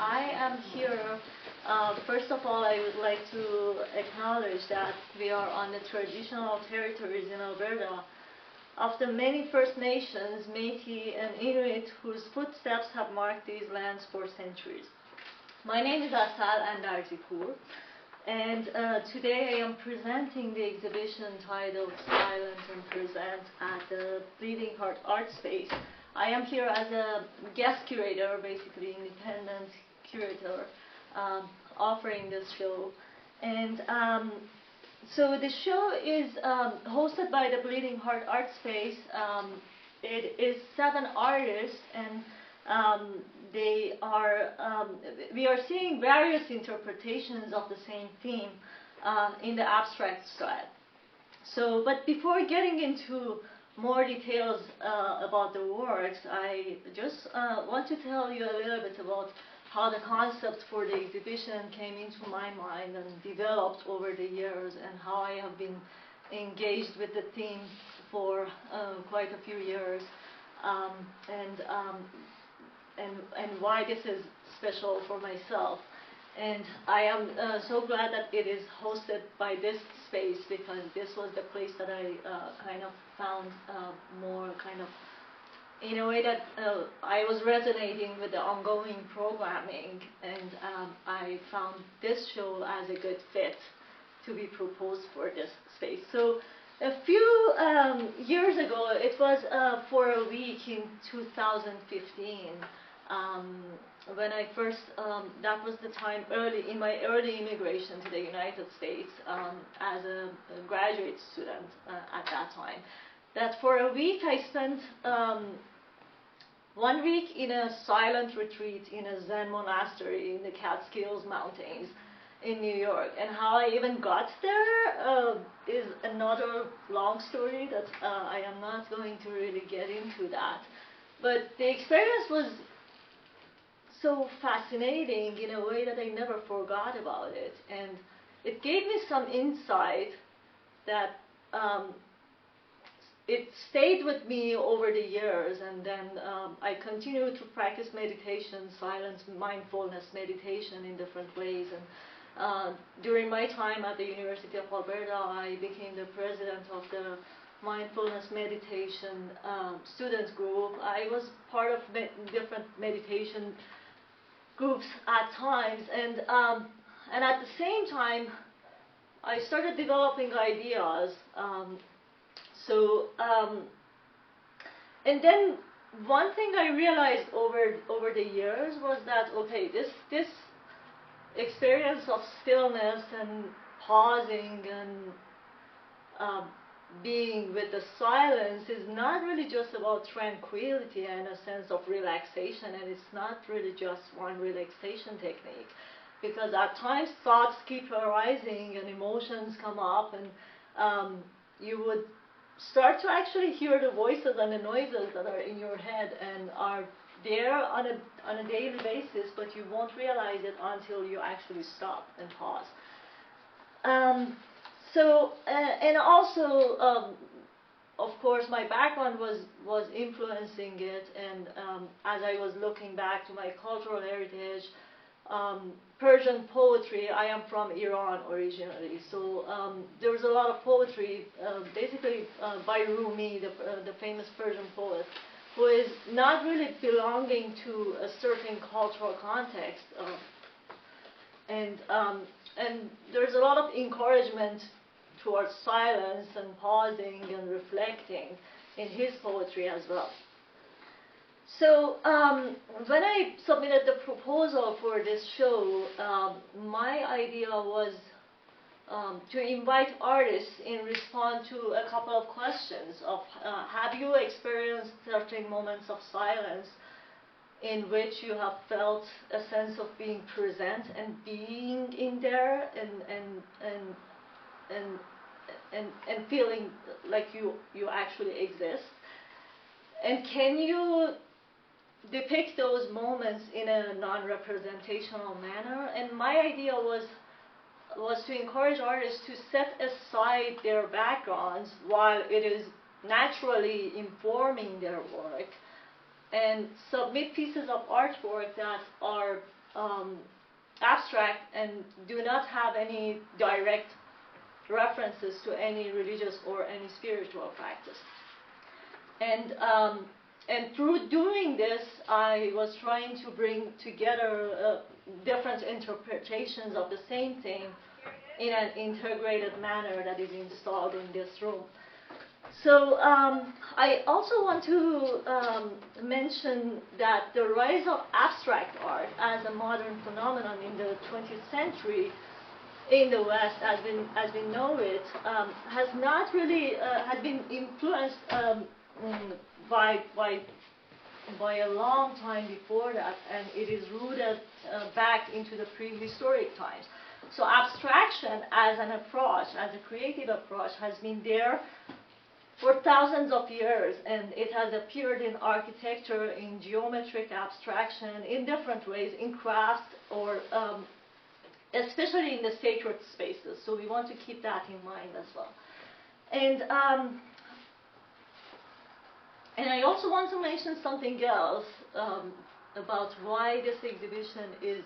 I am here. First of all, I would like to acknowledge that we are on the traditional territories in Alberta of the many First Nations, Métis, and Inuit whose footsteps have marked these lands for centuries. My name is Asal Andarzipour, and today I am presenting the exhibition titled Silent and Present at the Bleeding Heart Art Space. I am here as a guest curator, basically independent curator, offering this show. And so the show is hosted by the Bleeding Heart Art Space. It is 7 artists, and they are, we are seeing various interpretations of the same theme in the abstract style. So, but before getting into more details about the works, I just want to tell you a little bit about how the concept for the exhibition came into my mind and developed over the years, and how I have been engaged with the theme for quite a few years, and why this is special for myself. And I am so glad that it is hosted by this space, because this was the place that I kind of found more kind of, in a way that I was resonating with the ongoing programming, and I found this show as a good fit to be proposed for this space. So a few years ago, it was for a week in 2015, when I first, that was the time in my early immigration to the United States as a graduate student at that time, that for a week I spent 1 week in a silent retreat in a Zen monastery in the Catskills Mountains in New York. And how I even got there is another long story that I am not going to really get into that. But the experience was so fascinating in a way that I never forgot about it. And it gave me some insight that it stayed with me over the years, and then I continued to practice meditation, silence, mindfulness meditation in different ways. And during my time at the University of Alberta, I became the president of the mindfulness meditation student group. I was part of different meditation groups at times, and at the same time, I started developing ideas. And then one thing I realized over the years was that, okay, this experience of stillness and pausing and being with the silence is not really just about tranquility and a sense of relaxation, and it's not really just one relaxation technique, because at times thoughts keep arising and emotions come up, and you would start to actually hear the voices and the noises that are in your head and are there on a daily basis, but you won't realize it until you actually stop and pause. And also, of course, my background was influencing it, and as I was looking back to my cultural heritage, Persian poetry. I am from Iran originally, so there was a lot of poetry, basically by Rumi, the famous Persian poet, who is not really belonging to a certain cultural context, and there's a lot of encouragement towards silence and pausing and reflecting in his poetry as well. So when I submitted the proposal for this show, my idea was to invite artists in response to a couple of questions of have you experienced certain moments of silence in which you have felt a sense of being present and being in there and feeling like you actually exist, and can you depict those moments in a non-representational manner? And my idea was to encourage artists to set aside their backgrounds while it is naturally informing their work, and submit pieces of artwork that are abstract and do not have any direct references to any religious or any spiritual practice. And through doing this, I was trying to bring together different interpretations of the same thing in an integrated manner that is installed in this room. So I also want to mention that the rise of abstract art as a modern phenomenon in the 20th century in the West, as we know it, has not really had been influenced by a long time before that, and it is rooted back into the prehistoric times. So abstraction as an approach, as a creative approach, has been there for thousands of years, and it has appeared in architecture, in geometric abstraction, in different ways, in craft, or especially in the sacred spaces. So we want to keep that in mind as well. And I also want to mention something else about why this exhibition is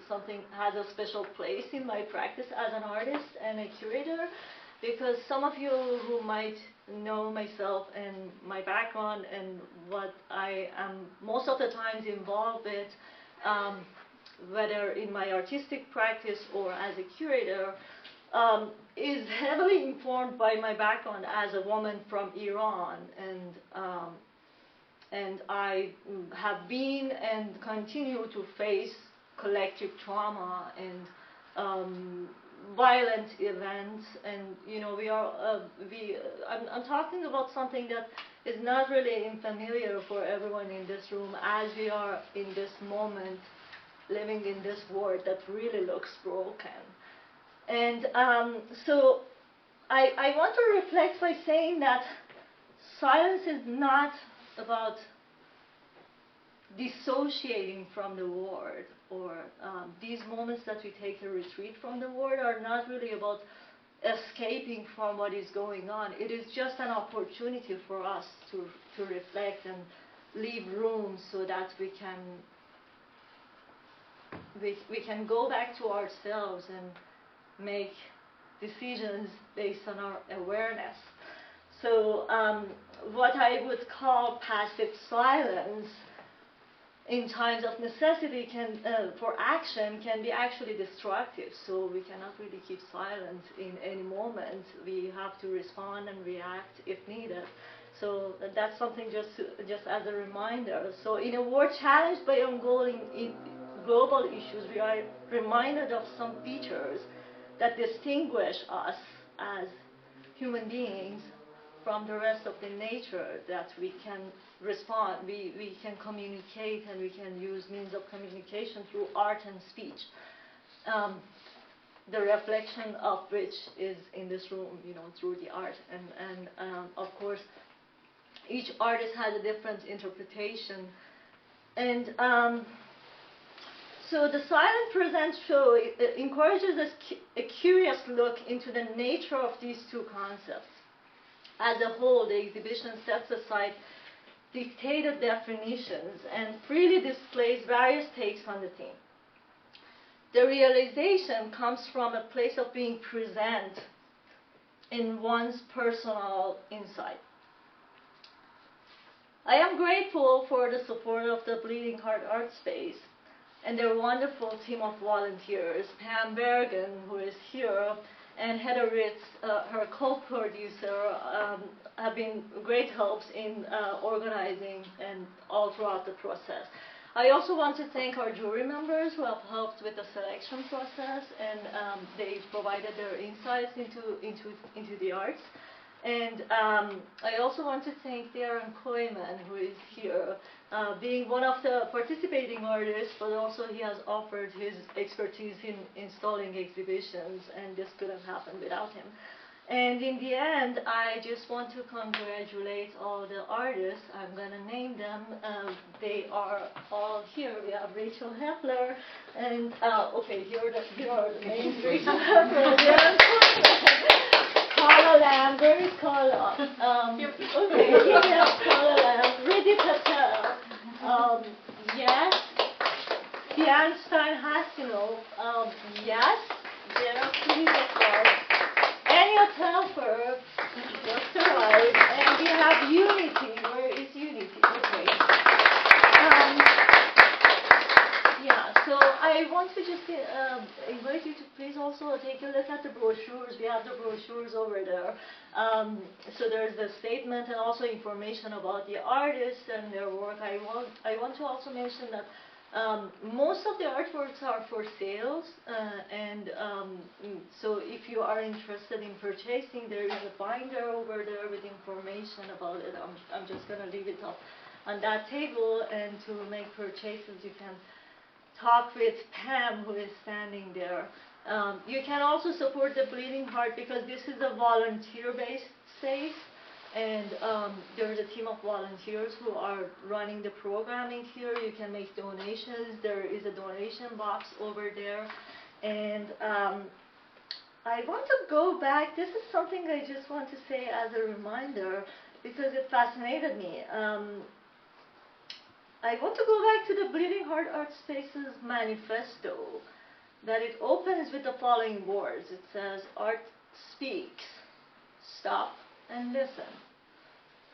has a special place in my practice as an artist and a curator, because some of you who might know myself and my background and what I am most of the times involved with, whether in my artistic practice or as a curator, is heavily informed by my background as a woman from Iran, and I have been and continue to face collective trauma and violent events, and I'm talking about something that is not really unfamiliar for everyone in this room, as we are in this moment living in this world that really looks broken. And so I want to reflect by saying that silence is not about dissociating from the world, or these moments that we take a retreat from the world are not really about escaping from what is going on. It is just an opportunity for us to reflect and leave room so that we can go back to ourselves and make decisions based on our awareness. So what I would call passive silence in times of necessity for action can be actually destructive. So we cannot really keep silent in any moment. We have to respond and react if needed. So that's something just as a reminder. So in a world challenged by ongoing global issues, we are reminded of some features that distinguish us as human beings from the rest of the nature, that we can respond, we can communicate, and we can use means of communication through art and speech. The reflection of which is in this room, through the art. And of course, each artist has a different interpretation. And so the Silent Present show encourages a curious look into the nature of these two concepts. As a whole, the exhibition sets aside dictated definitions and freely displays various takes on the theme. The realization comes from a place of being present in one's personal insight. I am grateful for the support of the Bleeding Heart Art Space and their wonderful team of volunteers, Pam Bergen, who is here, and Heather Ritz, her co-producer, have been great helps in organizing and all throughout the process. I also want to thank our jury members who have helped with the selection process, and they provided their insights into the arts. And I also want to thank Darren Kooyman, who is here, being one of the participating artists, but also he has offered his expertise in installing exhibitions, and this couldn't happen without him. And in the end, I just want to congratulate all the artists. I'm going to name them. They are all here. We have Rachel Hepler, and here are the names. Rachel Hepler, Darren Kooyman, Carla Lam. Where is Carla? Carla Lam. Riddhi Patel. Yes. Deann Stein Hasinoff, yes, there are please applause. Ania Telfer just arrived, and we have Unity. Where is Unity? Okay. Yeah, so I want to just invite you to please also take a look at the brochures. We have the brochures over there. So there's the statement and also information about the artists and their work. I want to also mention that most of the artworks are for sales, so if you are interested in purchasing, there is a binder over there with information about it. I'm just going to leave it up on that table, and to make purchases, you can talk with Pam, who is standing there. You can also support the Bleeding Heart because this is a volunteer-based space, and there is a team of volunteers who are running the programming here. You can make donations. There is a donation box over there. And I want to go back. This is something I just want to say as a reminder because it fascinated me. I want to go back to the Bleeding Heart Art Spaces manifesto, that it opens with the following words. It says, "Art speaks, stop and listen."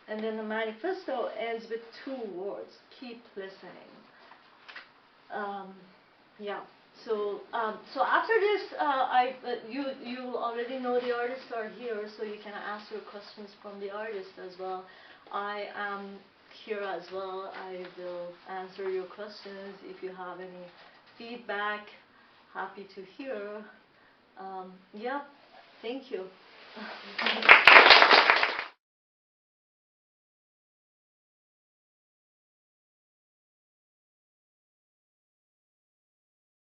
And then the manifesto ends with 2 words, "keep listening." Yeah. So after this, you already know the artists are here, so you can ask your questions from the artists as well. I am here as well. I will answer your questions. If you have any feedback, happy to hear. Yeah, thank you.